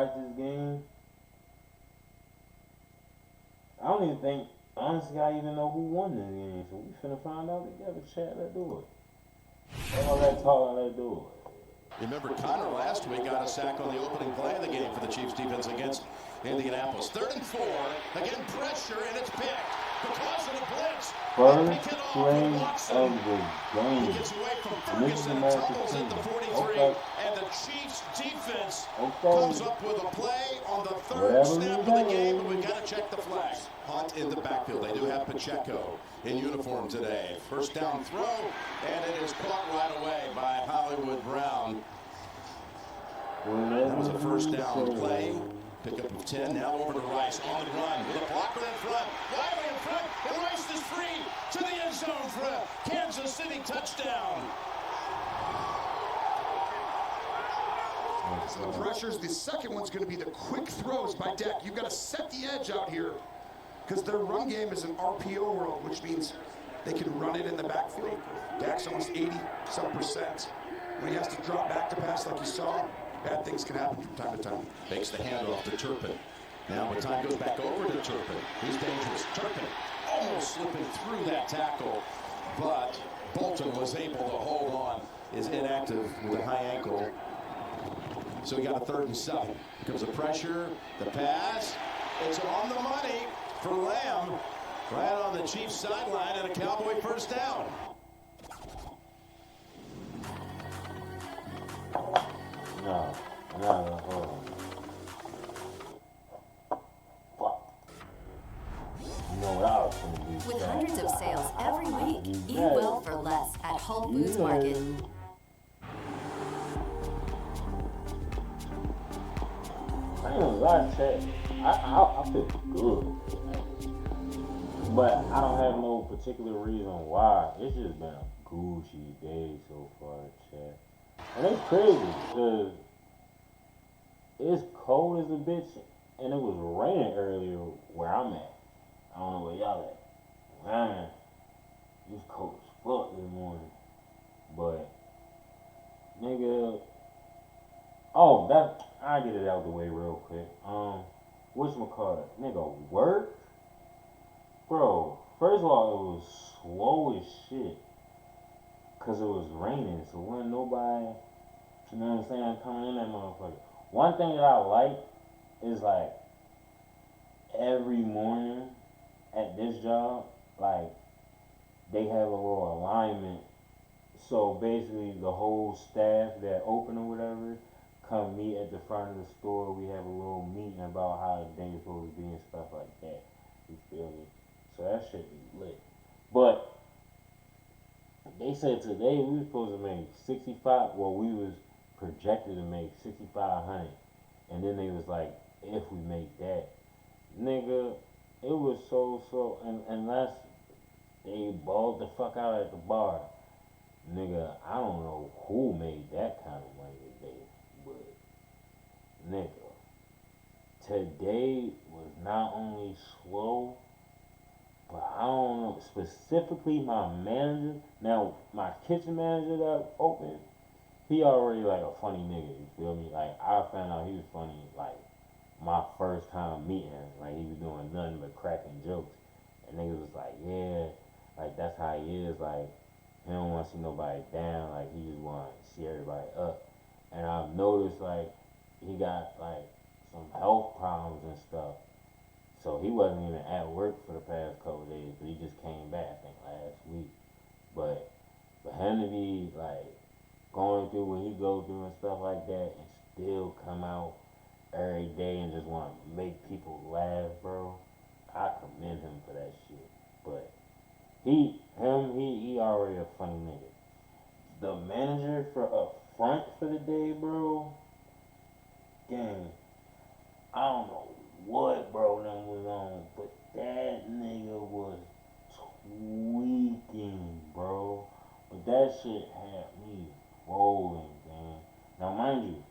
watch this game, I don't even think, honestly, I even know who won this game. So we finna find out together, chat. Let's do it. All that talk, let's do it. Remember, Connor last week got a sack on the opening play of the game for the Chiefs defense against Indianapolis. 3rd and 4. Again, pressure, and it's picked because of the blitz. First play of the game. He gets away from Ferguson and tumbles at the 43. Okay. And the Chiefs defense Okay. comes up with a play on the 3rd snap of the game, and we've got to check the flag. Hunt in the backfield. They do have Pacheco in uniform today. First down throw, and it is caught right away by Hollywood Brown. That was a first down play. Pickup of 10. Now over to Rice on the run with a blocker in front. Wiley in front. And Rice is free to the end zone for a Kansas City touchdown. So the pressures, the second one's going to be the quick throws by Dak. You've got to set the edge out here because their run game is an RPO world, which means they can run it in the backfield. Dak's almost 80-some%. When he has to drop back to pass like you saw, bad things can happen from time to time. Makes the handoff to Turpin. Now when time goes back over to Turpin, he's dangerous. Turpin almost slipping through that tackle, but Bolton was able to hold on. Is inactive with a high ankle. So we got a 3rd and 7. Here comes the pressure, the pass. It's on the money for Lamb. Right on the Chiefs sideline and a Cowboy first down. No, hold on. Fuck. You know what I was gonna do? With hundreds of sales every week, eat well for less at Whole Foods Market. I ain't gonna lie, chat. I feel good. But I don't have no particular reason why. It's just been a Gucci day so far, chat. And it's crazy, because it's cold as a bitch, and it was raining earlier where I'm at. I don't know where y'all at. Man, it's cold as fuck this morning. But, nigga, I'll get it out the way real quick. Whatchamacallit? Nigga, work? Bro, first of all, it was slow as shit. Cause it was raining, so wasn't nobody, you know what I'm saying, coming in that motherfucker. One thing that I like is like every morning at this job, like they have a little alignment. So basically the whole staff that open or whatever come meet at the front of the store. We have a little meeting about how the day is supposed to be and stuff like that. You feel me? So that shit be lit. But they said today we were supposed to make 65. Well, we was projected to make 6,500, and then they was like, if we make that, nigga, it was so, and unless they balled the fuck out at the bar, nigga, I don't know who made that kind of money today, but nigga, today was not only slow. But I don't know, specifically my manager, now my kitchen manager that opened, he already like a funny nigga, you feel me? Like I found out he was funny like my first time meeting him, like he was doing nothing but cracking jokes. And niggas was like, yeah, like that's how he is, like he don't want to see nobody down, like he just want to see everybody up. And I've noticed like he got like some health problems and stuff. So he wasn't even at work for the past couple of days, but he just came back, I think, last week. But for him to be, like, going through what he goes through and stuff like that and still come out every day and just want to make people laugh, bro, I commend him for that shit. But he already a funny nigga. The manager for up front for the day, bro, gang, I don't know what bro them was on, but that nigga was tweaking, bro. But that shit had me rolling, man. Now mind you,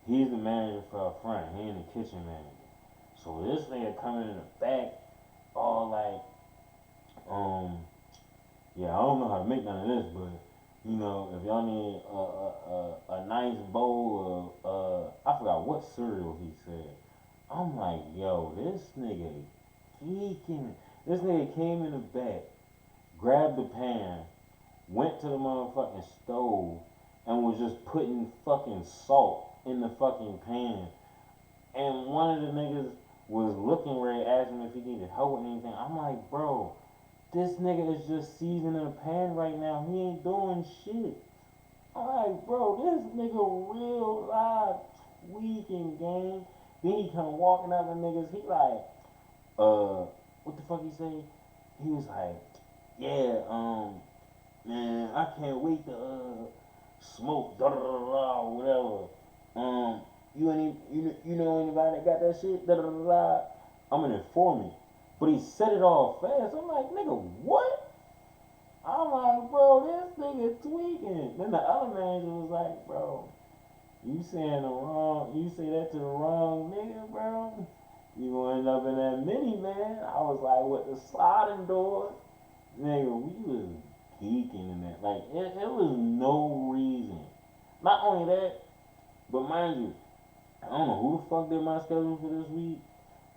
he's the manager for up front, he ain't the kitchen manager. So this nigga coming in the back, all like, yeah, I don't know how to make none of this, but You know, if y'all need a nice bowl of I forgot what cereal he said. I'm like, yo, this nigga geeking. This nigga came in the back, grabbed the pan, went to the motherfucking stove, and was just putting fucking salt in the fucking pan. And one of the niggas was looking where he asked him if he needed help with anything. I'm like, bro, this nigga is just seasoning the pan right now. He ain't doing shit. I'm like, bro, this nigga real live tweaking, gang. Then he come walking out the niggas. He like, what the fuck he say? He was like, yeah, man, I can't wait to smoke, da da da da, whatever. You know anybody that got that shit, da da da da. I'm an informant, but he said it all fast. I'm like, nigga, what? I'm like, bro, this nigga tweaking. Then the other manager was like, bro, you saying the wrong, you say that to the wrong nigga, bro. You gonna end up in that minivan. I was like, with the sliding door, nigga, we was geeking in that. Like, it was no reason. Not only that, but mind you, I don't know who the fuck did my schedule for this week,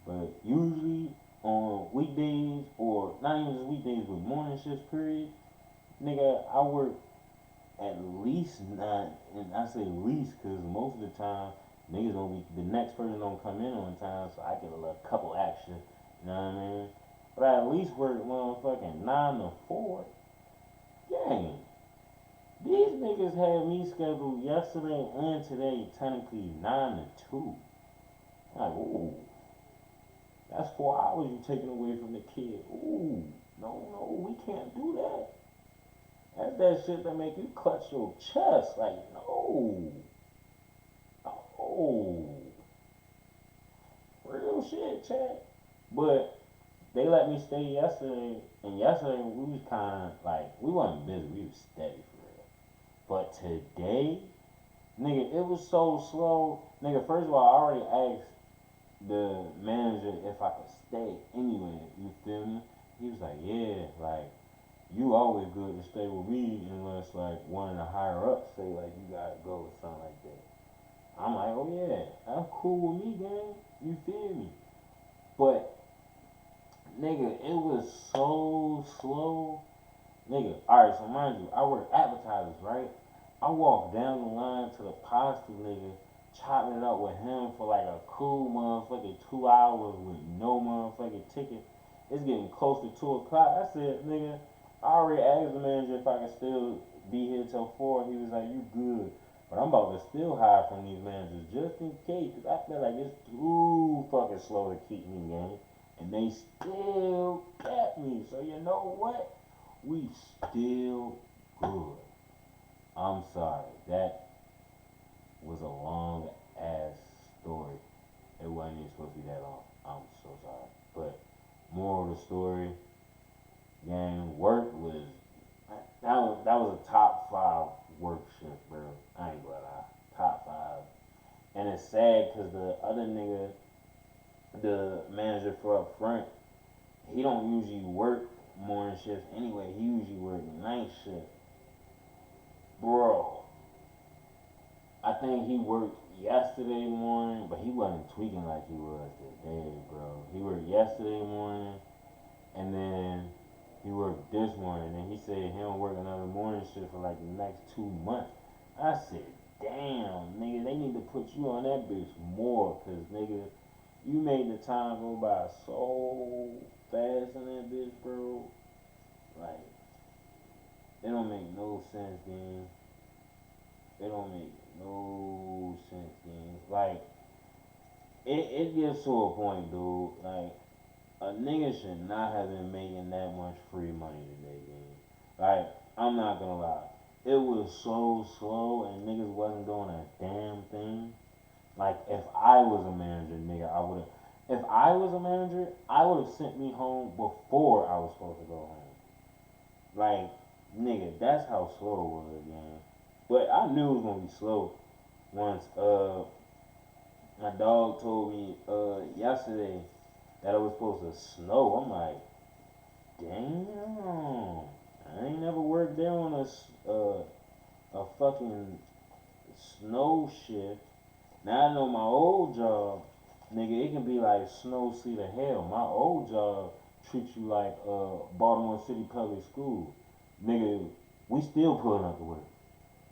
but usually on weekdays, or not even just weekdays, but morning shifts, period, nigga, I work at least 9, and I say least because most of the time, niggas don't be, the next person don't come in on time, so I get a little couple extra, you know what I mean? But I at least work motherfucking 9 to 4. Gang. These niggas had me scheduled yesterday and today, technically 9 to 2. Like, ooh, that's 4 hours you taking away from the kid. Ooh, no, we can't do that. That's that shit that make you clutch your chest. Like, no. No. Real shit, Chad. But they let me stay yesterday, and yesterday we was kind of like, we wasn't busy, we was steady for real. But today, nigga, it was so slow. Nigga, first of all, I already asked the manager if I could stay anyway, you feel me? He was like, yeah, like, you always good to stay with me unless, like, one of the higher ups say, like, you gotta go or something like that. I'm like, oh yeah, that's cool with me, gang. You feel me? But nigga, it was so slow. Nigga, alright, so mind you, I work advertisers, right? I walked down the line to the pasta nigga, chopping it up with him for like a cool motherfucking 2 hours with no motherfucking ticket. It's getting close to 2 o'clock. I said, nigga, I already asked the manager if I could still be here till 4. He was like, you good. But I'm about to still hire from these managers just in case, because I feel like it's too fucking slow to keep me in. And they still kept me. So you know what? We still good. I'm sorry. That was a long ass story. It wasn't even supposed to be that long. I'm so sorry. But moral of the story, gang, work was that was a top 5 work shift, bro. I ain't gonna lie. Top 5. And it's sad because the other nigga, the manager for up front, he don't usually work morning shifts anyway. He usually work night shift. Bro, I think he worked yesterday morning, but he wasn't tweaking like he was today, bro. He worked yesterday morning, and then he worked this morning, and he said he don't work another morning shift for like the next 2 months. I said, damn, nigga, they need to put you on that bitch more, cause nigga, you made the time go by so fast in that bitch, bro. Like, it don't make no sense, gang. It don't make no sense, gang. Like, it gets to a point, dude. Like, a nigga should not have been making that much free money today, gang. Like, I'm not gonna lie. It was so slow and niggas wasn't doing a damn thing. Like, if I was a manager, nigga, I would've. If I was a manager, I would've sent me home before I was supposed to go home. Like, nigga, that's how slow it was, man. But I knew it was gonna be slow once my dog told me yesterday that it was supposed to snow. I'm like, damn. I ain't never worked there on a fucking snow shift. Now I know my old job, nigga, it can be like snow, sleet, or hell. My old job treats you like Baltimore City Public School. Nigga, we still pulling up to work.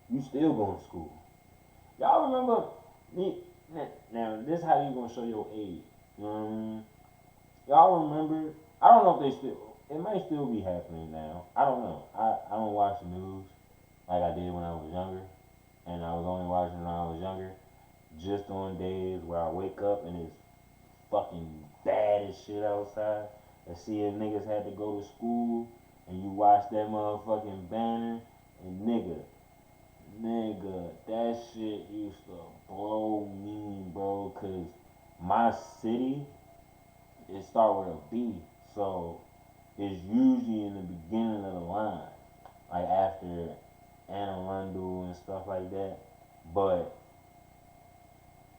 You still going to school. Y'all remember me? Now, this is how you gonna show your age. You know what I mean? Y'all remember? I don't know if they still. It might still be happening now. I don't know. I don't watch the news like I did when I was younger, and I was only watching when I was younger. Just on days where I wake up and it's fucking bad as shit outside. And see if niggas had to go to school, and you watch that motherfucking banner, and nigga, that shit used to blow me, bro, cause my city, it start with a B, so it's usually in the beginning of the line, like after Anne Arundel and stuff like that. But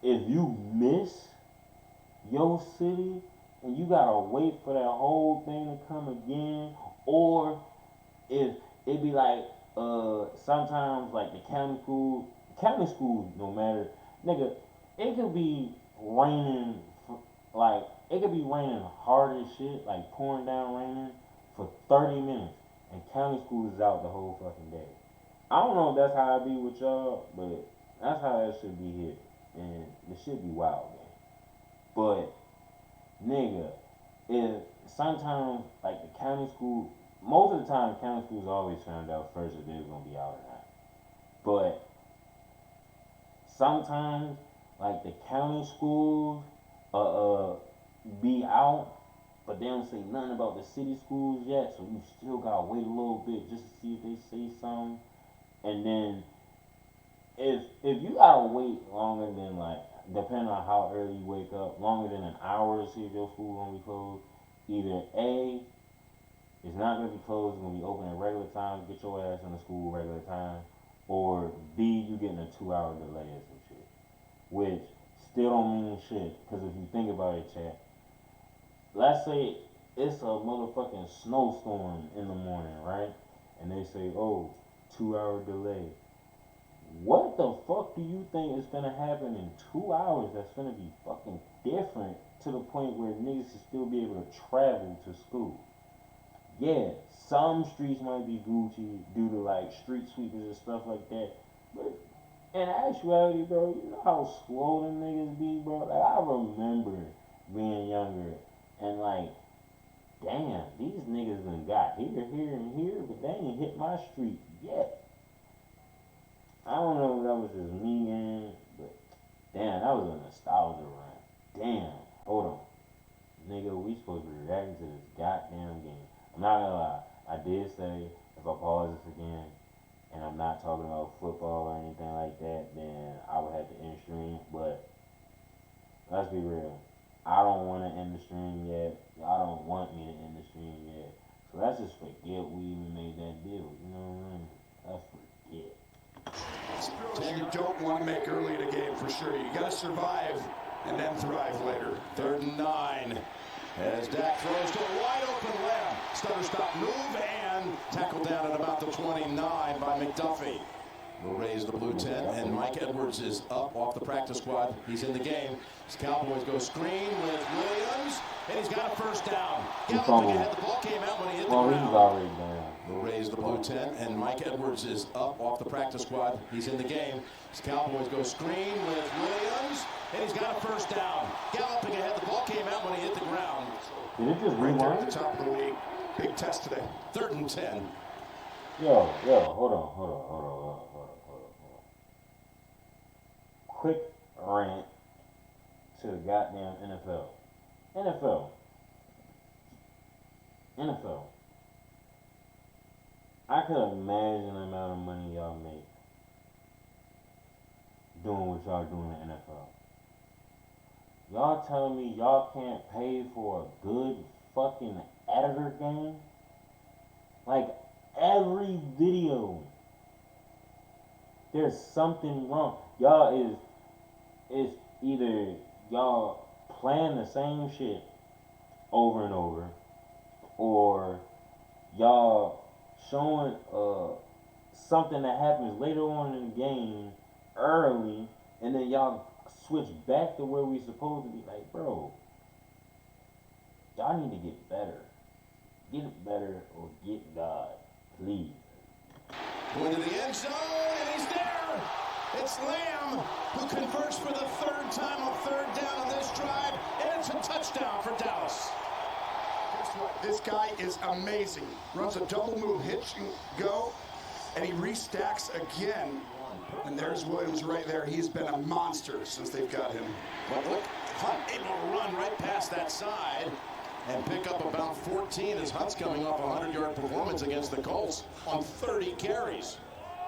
if you miss your city and you gotta wait for that whole thing to come again, or if it be like sometimes like the county schools, no matter, nigga, it could be raining like it could be raining hard as shit, like pouring down raining for 30 minutes, and county schools is out the whole fucking day. I don't know if that's how it be with y'all, but that's how that should be here, and the shit be wild, man. But nigga, if sometimes like the county school, most of the time county schools always found out first if they was gonna be out or not. But sometimes like the county schools be out, but they don't say nothing about the city schools yet, so you still gotta wait a little bit just to see if they say something. And then if you gotta wait longer than like, depending on how early you wake up, longer than an hour to see if your school gonna be closed, either A, it's not gonna be closed, it's gonna be open at regular time, get your ass in the school regular time, or B, you getting a 2-hour delay or some shit. Which still don't mean shit, because if you think about it, chat, let's say it's a motherfucking snowstorm in the morning, right? And they say, oh, 2-hour delay. What the fuck do you think is gonna happen in 2 hours that's gonna be fucking different to the point where niggas should still be able to travel to school? Yeah, some streets might be Gucci due to like street sweepers and stuff like that, but in actuality, bro, you know how slow them niggas be, bro? Like, I remember being younger and like, damn, these niggas done got here, and here, but they ain't hit my street yet. I don't know if that was just me, man, but damn, that was a nostalgia run. Damn, hold on. Nigga, we supposed to be reacting to this goddamn game. I'm not gonna lie, I did say if I pause this again and I'm not talking about football or anything like that, then I would have to end stream, but let's be real. I don't want to end the stream yet. Y'all don't want me to end the stream yet. So let's just forget we even made that deal, you know what I mean? Let's forget. You don't want to make early in a game for sure. You got to survive and then thrive later. 3rd and 9. As Dak throws to a wide open Lamb. Stutter stop move and tackled down at about the 29 by McDuffie. Will raise the blue tent, and Mike Edwards is up off the practice squad. He's in the game. As Cowboys go screen with Williams, and he's got a first down. Galloping ahead, the ball came out when he hit the ground. Will raise the blue tent, and Mike Edwards is up off the practice squad. He's in the game. As Cowboys go screen with Williams, and he's got a first down. Galloping ahead, the ball came out when he hit the ground. Did it just Right there rewind? at the top of the league. Big test today. 3rd and 10. Yo, hold on. Quick rant to the goddamn NFL. I could imagine the amount of money y'all make doing what y'all do in the NFL. Y'all telling me y'all can't pay for a good fucking editor game? Like, every video, there's something wrong. Y'all is either y'all playing the same shit over and over, or y'all showing something that happens later on in the game early, and then y'all switch back to where we supposed to be. Like, bro, y'all need to get better. Get it better or get God, please. Going to the end zone, and he's there. It's Lamb who converts for the third time on third down on this drive, and it's a touchdown for Dallas. Guess what? This guy is amazing. Runs a double move, hitch and go, and he restacks again. And there's Williams right there. He's been a monster since they've got him. But look, Hunt able to run right past that side and pick up about 14 as Hunt's coming off a 100-yard performance against the Colts on 30 carries.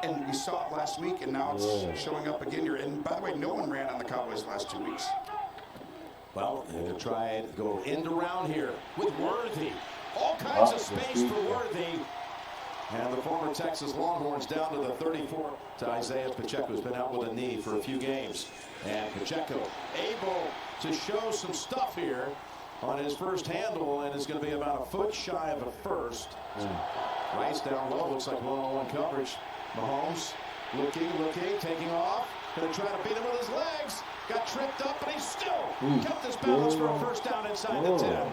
And we saw it last week, and now it's showing up again here. And by the way, no one ran on the Cowboys the last 2 weeks. Well, they're going to try and go end around here with Worthy. All kinds of space for Worthy. And the former Texas Longhorns down to the 34 to Isaiah Pacheco, who's been out with a knee for a few games. And Pacheco able to show some stuff here on his first handle, and is going to be about a foot shy of a first. Rice down low, looks like one-on-one coverage. Mahomes looking, taking off. Going to try to beat him with his legs. Got tripped up, but he still kept his balance for a first down inside the 10.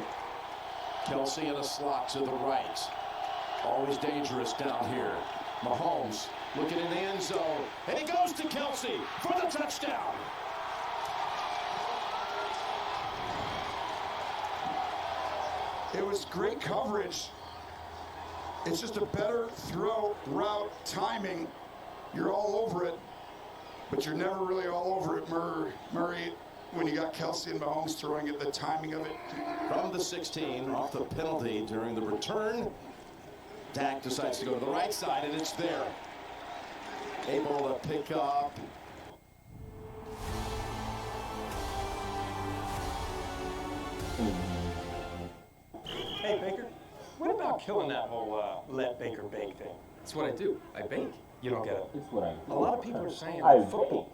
Kelsey in a slot to the right. Always dangerous down here. Mahomes looking in the end zone, and he goes to Kelsey for the touchdown. It was great coverage. It's just a better throw, route, timing. You're all over it, but you're never really all over it, Murray, when you got Kelsey and Mahomes throwing it, the timing of it. From the 16, off the penalty during the return, Dak decides to go to the right side, and it's there. Able to pick up. Hey, Baker, what about killing that whole let Baker bake thing? That's what I do. I bake. You don't get it. It's what I do. A lot of people are saying I football.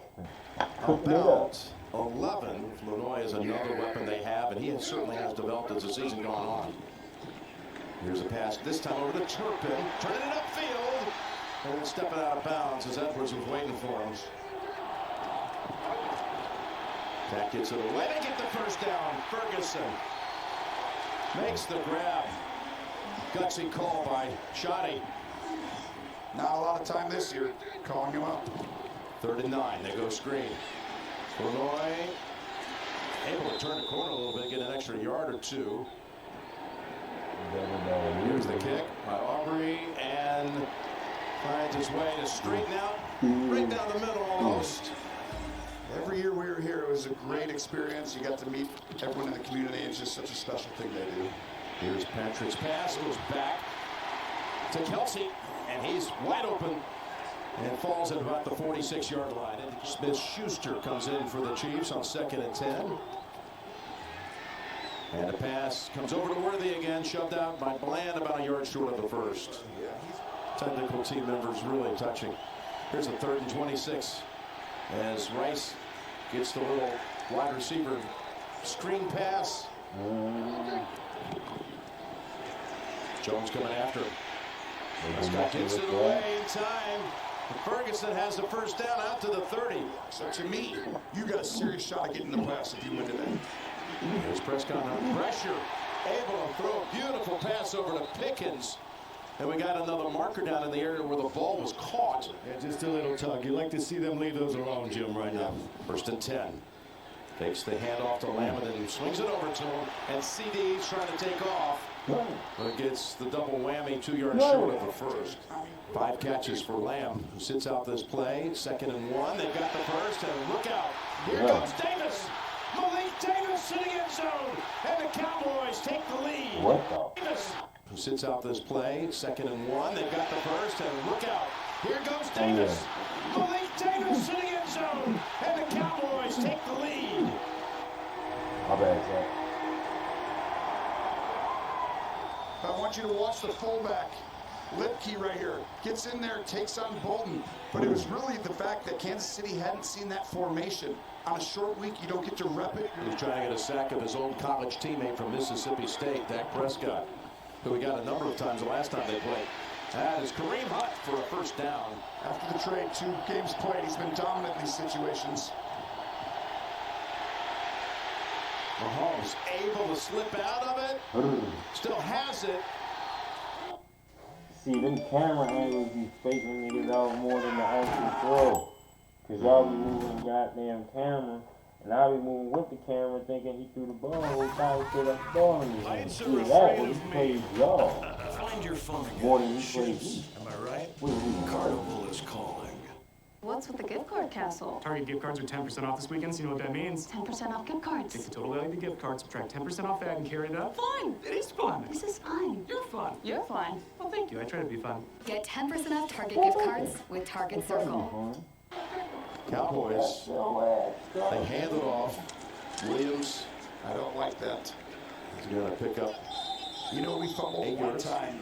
About 11. Illinois is another weapon they have, and he certainly has developed as the season gone on. Here's a pass, this time over to Turpin, turning it upfield, and then stepping out of bounds as Edwards was waiting for him. Dak gets it away, they get the first down. Ferguson makes the grab. Gutsy call by Shoddy. Not a lot of time this year calling him up. 3rd and 9, they go screen. Illinois able to turn the corner a little bit, get an extra yard or two. Here's the kick by Aubrey, and finds his way to straighten out right down the middle almost. Every year we were here, it was a great experience. You got to meet everyone in the community. It's just such a special thing they do. Here's Patrick's pass, goes back to Kelsey, and he's wide open and falls at about the 46-yard line. And Smith-Schuster comes in for the Chiefs on 2nd and 10. And the pass comes over to Worthy again, shoved out by Bland about a yard short of the first. Technical team members really touching. Here's a 3rd and 26 as Rice gets the little wide receiver screen pass. Jones coming after him. Prescott gets it away in time. Ferguson has the first down out to the 30. So to me, you got a serious shot at getting the pass if you win today. Here's Prescott under pressure, able to throw a beautiful pass over to Pickens. And we got another marker down in the area where the ball was caught. Yeah, just a little tug. You like to see them leave those alone, Jim, right now. 1st and 10. Takes the handoff to Lamb and then swings it over to him. And CD's trying to take off. But gets the double whammy, 2 yards short of the first. 5 catches for Lamb, who sits out this play. 2nd and 1. They've got the first, and look out. Here comes Davis. Malik Davis in the end zone. And the Cowboys take the lead. What the? Davis, who sits out this play. 2nd and 1. They've got the first, and look out. Here goes Davis. Malik Davis in the end zone. And the Cowboys take the lead. My bad, Zach. I want you to watch the fullback, Lipke right here. Gets in there, takes on Bolton. But it was really the fact that Kansas City hadn't seen that formation. On a short week, you don't get to rep it. He's trying to get a sack of his old college teammate from Mississippi State, Dak Prescott, who we got a number of times the last time they played. That is Kareem Hunt for a first down. After the trade, 2 games played, he's been dominant in these situations. Mahomes able to slip out of it. Still has it. See, them camera angles be faking niggas out more than the actual throw. Cause y'all be moving the goddamn camera, and I be moving with the camera thinking he threw the ball, whole time he put up the ball in his hand. See, that was he plays y'all Find your phone again. more than he plays me. Am I right? What is he? Carnival is calling. What's with the gift card castle? Target gift cards are 10% off this weekend, so you know what that means. 10% off gift Take cards. the total value of the gift card, subtract 10% off that, and carry it up. Fun. It is fun. This is fun. You're fun. You're fun. Well, thank you. I try to be fun. Get 10% off Target gift cards with Target Circle. Cowboys, they hand it off. Williams, I don't like that. is going to pick up. You know, we fumbled 8 one yards. time,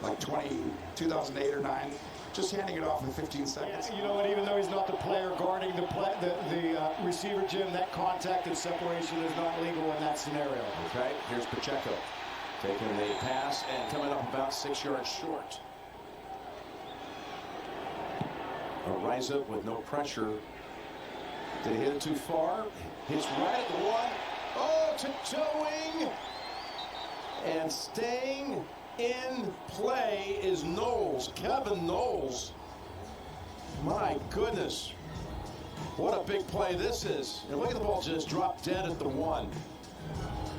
like 2008 or 9, just handing it off in 15 seconds. You know what? Even though he's not the player guarding the receiver, Jim, that contact and separation is not legal in that scenario. Okay, here's Pacheco. Taking the pass and coming up about 6 yards short. Ariza with no pressure. Did he hit it too far? Hits right at the 1. Oh, tiptoeing. And staying in play is Knowles, Kevin Knowles. My goodness. What a big play this is. And look at the ball just drop dead at the 1.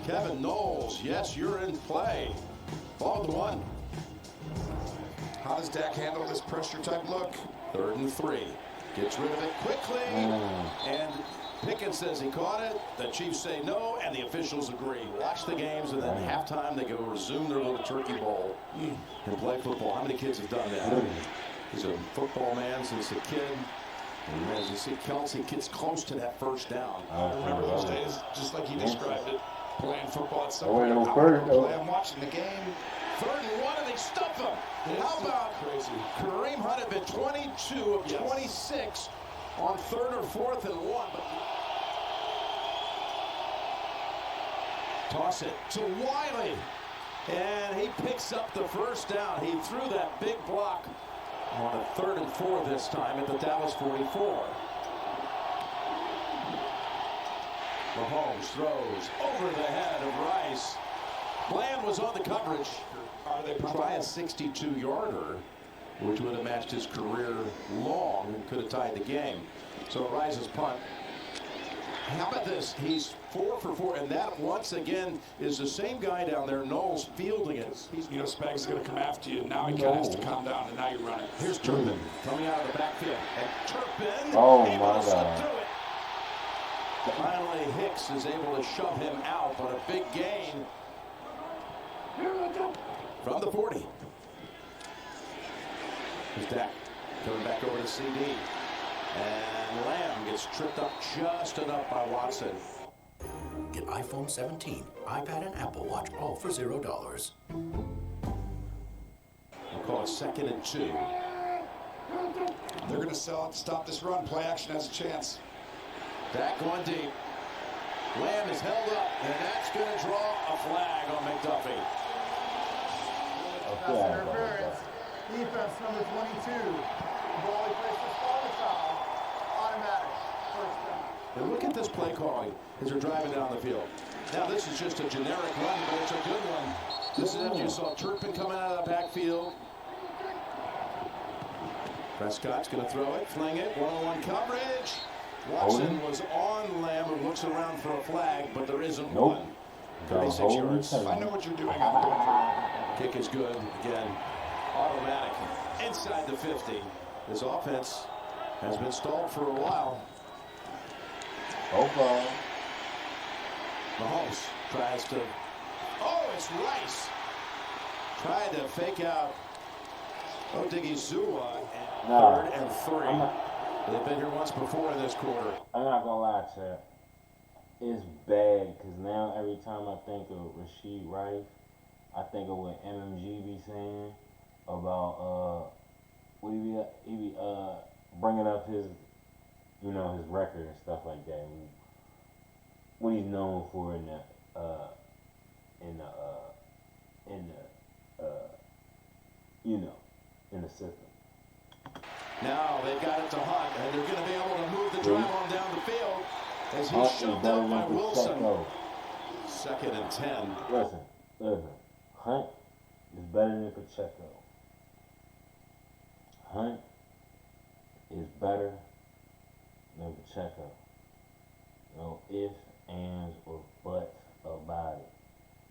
Kevin Knowles, yes, you're in play. Ball at the 1. How does Dak handle this pressure type look? 3rd and 3. Gets rid of it quickly. And Pickens says he caught it. The Chiefs say no, and the officials agree. Watch the games, and then halftime they go resume their little turkey bowl and play football. How many kids have done that? He's a football man since a kid. And as you see, Kelsey gets close to that first down. I remember those days, just like he described it, playing football at some Oh, point. no, I'm first, gonna though. play, I'm watching the game. 3rd and 1, and they stuff him. How about Kareem Hunt had been 22 of 26 on 3rd or 4th and 1. But toss it to Wiley, and he picks up the first down. He threw that big block on a 3rd and 4 this time at the Dallas 44. Mahomes throws over the head of Rice. Bland was on the coverage. They try a 62-yarder, which would have matched his career long and could have tied the game. So Rice's punt. How about this? He's 4 for 4, and that once again is the same guy down there, Knowles, fielding it. You know, Spags is going to come after you. Now he kind of has to calm down, and now you're running. Here's Turpin coming out of the backfield. And Turpin Oh, able my to slip God. through it. Finally, Hicks is able to shove him out, but a big gain from the 40. Here's Dak coming back over to CD. And Lamb gets tripped up just enough by Watson. Get iPhone 17, iPad, and Apple Watch all for $0. We'll call it 2nd and 2. They're going to sell it to stop this run. Play action has a chance. Dak going deep. Lamb is held up, and that's going to draw a flag on McDuffie. Pass interference. Defense number 22. Ball places on the foul. Automatic. First down. And look at this play calling as they're driving down the field. Now this is just a generic run, but it's a good one. This is after you saw Turpin coming out of the backfield. Prescott's going to throw it, fling it, one-on-one coverage. Watson was on Lamb, who looks around for a flag, but there isn't one. 36 yards. I know what you're doing. I'm going to. Kick is good. Again, automatic. Inside the 50. This offense has been stalled for a while. Okay. Mahomes tries to. Oh, it's Rice. Tried to fake out Odigizua. Nah. 3rd and 3. They've been here once before in this quarter. I'm not gonna lie, Chad. It's bad because now every time I think of Rashid Rice, I think of what MMG be saying about what he be bringing up his, you know, his record and stuff like that. What he's known for in the you know, in the system. Now they've got it to Hunt, and they're going to be able to move the drive on down the field as he's shoved out by Wilson. Second and 10. Listen. Hunt is better than Pacheco. Hunt is better than Pacheco. No ifs, ands, or buts about it.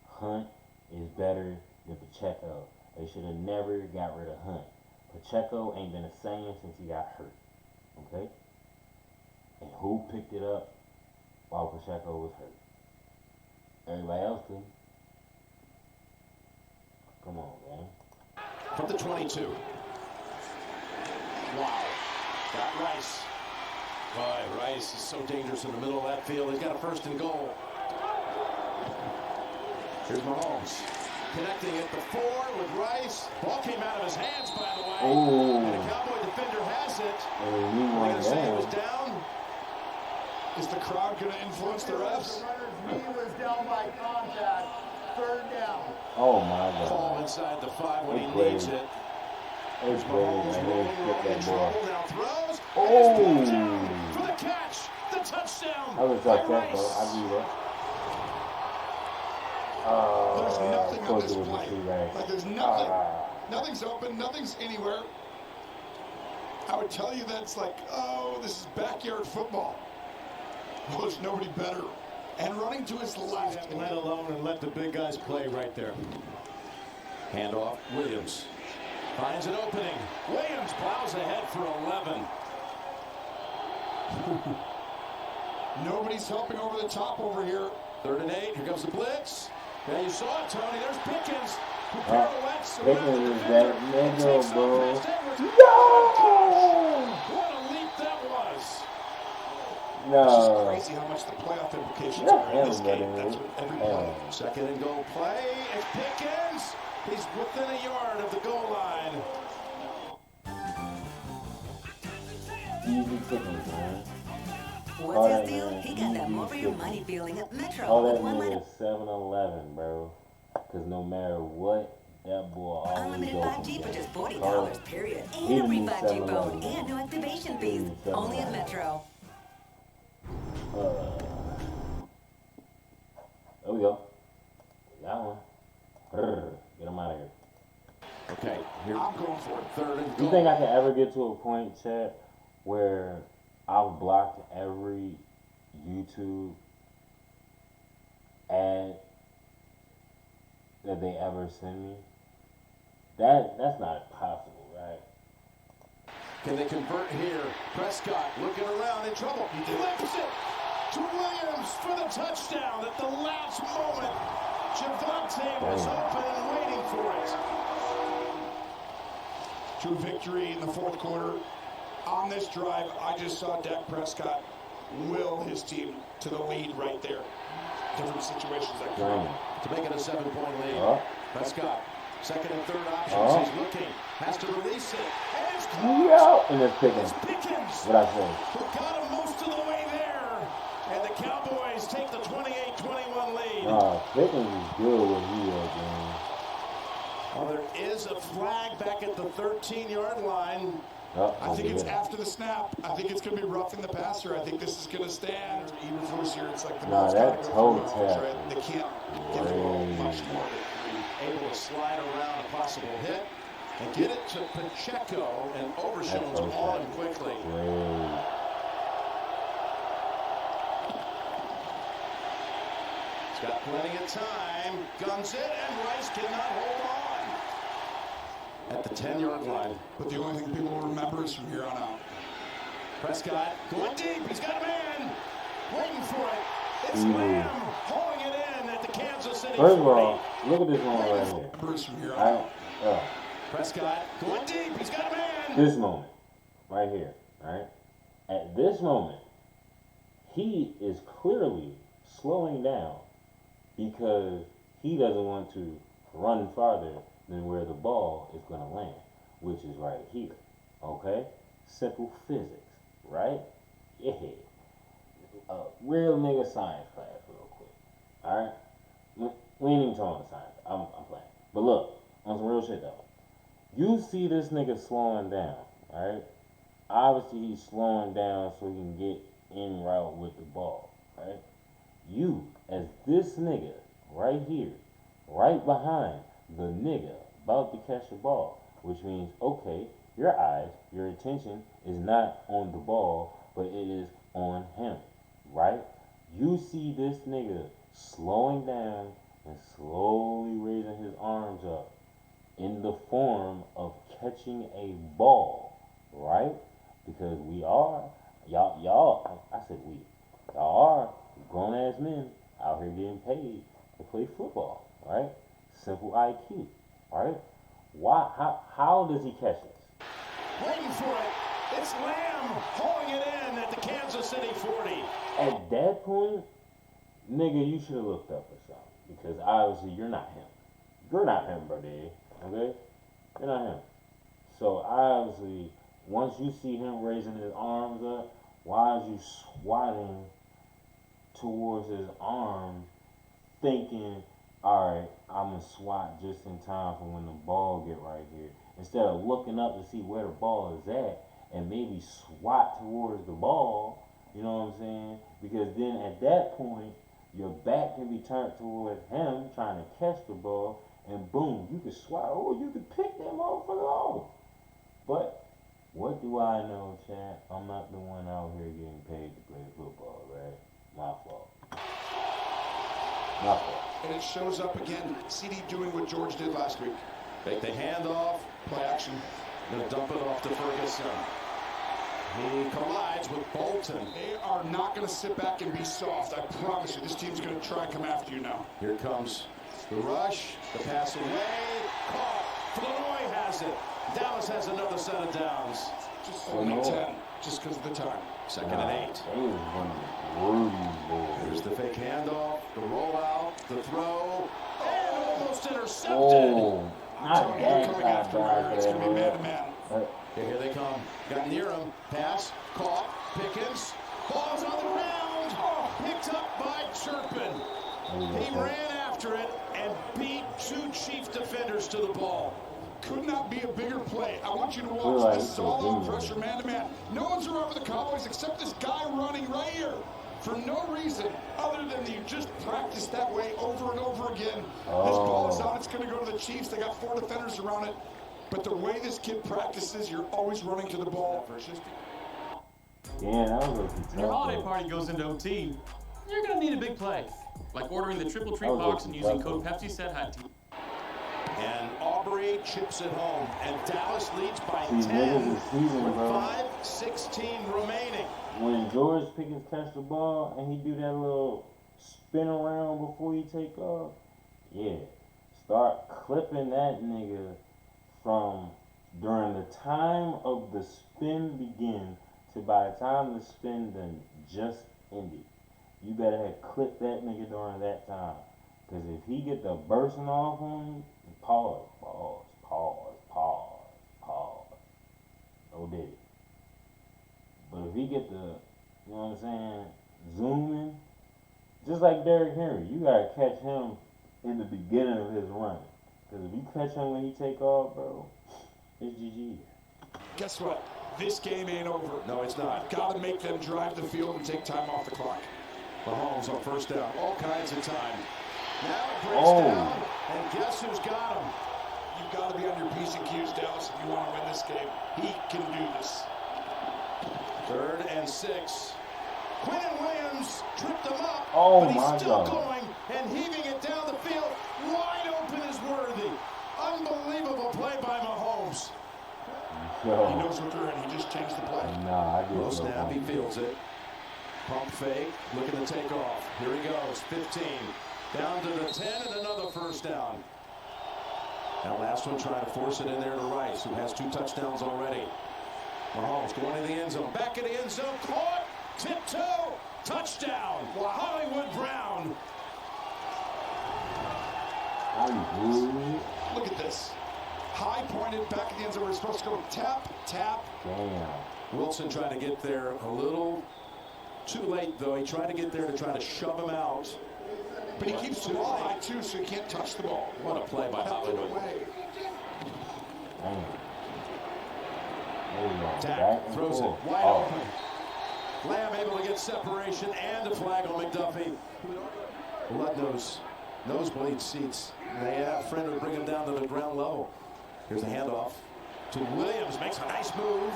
Hunt is better than Pacheco. They should have never got rid of Hunt. Pacheco ain't been the same since he got hurt. Okay? And who picked it up while Pacheco was hurt? Everybody else did. Come on, man. From the 22. Wow. Got Rice. Boy, Rice is so dangerous in the middle of that field. He's got a first and goal. Here's Mahomes. Connecting at the 4 with Rice. Ball came out of his hands, by the way. Oh. And the Cowboy defender has it. And They're going to say it was down. Is the crowd going to influence the refs? The runner's knee was down by contact. Third down. Oh my God. Ball inside the 5 when he needs it. It's Mahomes rolling in trouble. Now throws. Oh. For the catch. The touchdown. I was like that, though. I do that. There's nothing on this play. Like there's nothing. Nothing's open. Nothing's anywhere. I would tell you that it's like, oh, this is backyard football. Well, there's nobody better. And running to his left. Let alone and let the big guys play right there. Handoff. Williams finds an opening. Williams plows ahead for 11. Nobody's helping over the top over here. 3rd and 8. Here comes the blitz. Yeah, you saw it, Tony. There's Pickens. Who pirouettes Pickens is that nigga, bro. What a leap that was. No. It's just crazy how much the playoff implications are in this game. That's what every play. 2nd and goal play. It's Pickens. He's within a yard of the goal line. Easy Pickens, man. What's his deal? He got that more for your money feeling at Metro. All that with one nigga letter. is 7-Eleven, bro. Because no matter what, that boy always Unlimited goes 5G for just $40, Carl, period. he And a free needs 5G 7-Eleven. phone and no activation fees. Only at Metro. There we go. Got one. Get him out of here. Okay, here I'm going for it. 3rd and You goal. think I can ever get to a point, chat, where I've blocked every YouTube ad that they ever send me? That's not possible, right? Can they convert here? Prescott looking around in trouble. He flips it to Williams for the touchdown at the last moment. Javonte was open and waiting for it. True victory in the 4th quarter. On this drive, I just saw Dak Prescott will his team to the lead right there. Different situations that come. To make it a 7-point lead. Prescott, 2nd and 3rd options. He's looking, has to release it. And it's caught. And it's Pickens. It's Pickens. What I say? Who got him most of the way there. And the Cowboys take the 28-21 lead. Pickens is good when he is, man. Well, there is a flag back at the 13-yard line. I think it's after the snap. I think it's going to be roughing the passer. I think this is going to stand. Even for this year, it's like the ball's got to go through it, right? They can't give the ball much more. Able to slide around a possible hit and get it to Pacheco, and Overshown's on quickly. He's got plenty of time. Guns it, and Rice cannot hold on. At the 10-yard line. But the only thing people will remember is from here on out. Prescott going deep. He's got a man waiting for it. It's Lamb hauling it in at the Kansas City 40. First of all, look at this moment right here. Bruce from here on out. Prescott going deep. He's got a man. This moment, right here, right? At this moment, he is clearly slowing down because he doesn't want to run farther than where the ball is going to land, which is right here. Okay? Simple physics, right? Yeah. Real nigga science class real quick. Alright? We ain't even talking about science. I'm playing. But look, on some real shit though. You see this nigga slowing down, right? Obviously, he's slowing down so he can get in route with the ball, right? You, as this nigga right here, right behind the nigga about to catch the ball, which means, okay, your eyes, your attention is not on the ball, but it is on him, right? You see this nigga slowing down and slowly raising his arms up in the form of catching a ball, right? Because we are, I said we, y'all are grown ass men out here getting paid to play football, right? Simple IQ, right? Why, how does he catch this? Waiting for it. It's Lamb hauling it in at the Kansas City 40. At that point, nigga, you should have looked up or something. Because obviously you're not him. You're not him, brother. Okay? You're not him. So obviously, once you see him raising his arms up, why is you swatting towards his arms thinking, alright, I'm going to swat just in time for when the ball get right here. Instead of looking up to see where the ball is at and maybe swat towards the ball, you know what I'm saying? Because then at that point, your back can be turned towards him trying to catch the ball, and boom, you can swat, or you can pick that motherfucker off. But what do I know, Chad? I'm not the one out here getting paid to play football, right? My fault. My fault. And it shows up again. CD doing what George did last week. Take the handoff. Play action. Gonna dump it off to Ferguson. He collides with Bolton. They are not going to sit back and be soft. I promise you, this team's going to try and come after you now. Here comes the rush. The pass away. Caught. Flournoy has it. Dallas has another set of downs. Just only 10, just because of the time. Second and 8. Here's the fake handoff, the rollout, the throw, and almost intercepted. Oh, not They're coming after him. It's going to be man-to-man. Here they come. Got near him. Pass. Caught. Pickens. Ball's on the ground. Oh, picked up by Turpin. He ran after it and beat 2 Chief defenders to the ball. Could not be a bigger play. I want you to watch this. This is all out pressure, man-to-man. No one's around for the Cowboys except this guy running right here for no reason other than you just practice that way over and over again. This ball is out. It's going to go to the Chiefs. They got 4 defenders around it. But the way this kid practices, you're always running to the ball. Yeah, that was When your holiday party goes into OT, you're going to need a big play. Like ordering the triple treat box and using code PepsiSetHot. And Aubrey chips it home. And Dallas leads by 10 with 5:16 remaining. When George Pickens catch the ball and he do that little spin around before he take off, yeah, start clipping that nigga from during the time of the spin begin to by the time the spin done just ended. You better have clipped that nigga during that time. Because if he get the bursting off on you, pause. No did it. But if he get the, you know what I'm saying, zooming, just like Derrick Henry, you gotta catch him in the beginning of his run. Because if you catch him when he take off, bro, it's GG. Guess what? This game ain't over. No, it's not. Got to make them drive the field and take time off the clock. Mahomes on first down. All kinds of time. Now it breaks down, and guess who's got him? You've got to be on your P's and Q's, Dallas, if you want to win this game. He can do this. 3rd and 6. Quinn Williams tripped him up, but he's still going and heaving it down the field. Wide open is Worthy. Unbelievable play by Mahomes. Yo. He knows what they're in. He just changed the play. Nah, I get Low snap, he fields it. Pump fake, looking to take off. Here he goes, 15. Down to the 10 and another first down. That last one trying to force it in there to Rice, who has 2 touchdowns already. Mahomes going in the end zone. Back in the end zone. Caught. Tiptoe. Touchdown. Hollywood Brown. Look at this. High pointed back in the end zone. We're supposed to go tap, tap. Damn. Wilson trying to get there a little too late, though. He tried to get there to try to shove him out. But he keeps the ball high, too, so he can't touch the ball. What a play by Hollywood. Dang. There you go. Dak throws it forth. wide Oh. open. Lamb able to get separation and a flag on McDuffie. Blood nosebleed seats. Yeah, friend would bring him down to the ground level. Here's the handoff to Williams. Makes a nice move.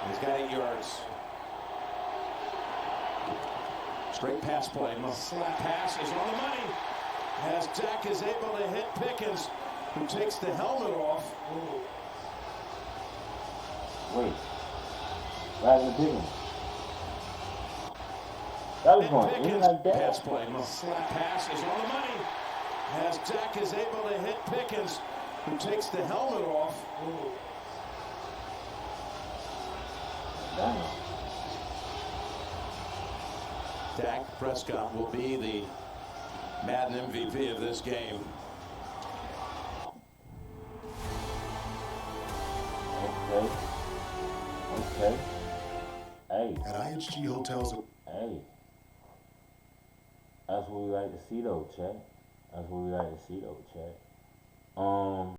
He's got 8 yards. Straight pass play. Slap pass is on the money. As Dak is able to hit Pickens, who takes the helmet off. Wait. Right in the Pickens. That was going in like that. Pass play. Slap pass is on the money. As Dak is able to hit Pickens, who takes the helmet off. Dang. Dak Prescott will be the Madden MVP of this game. Okay. Okay. Hey. At IHG Hotels. Hey. That's what we like to see though, chat. That's what we like to see though, chat.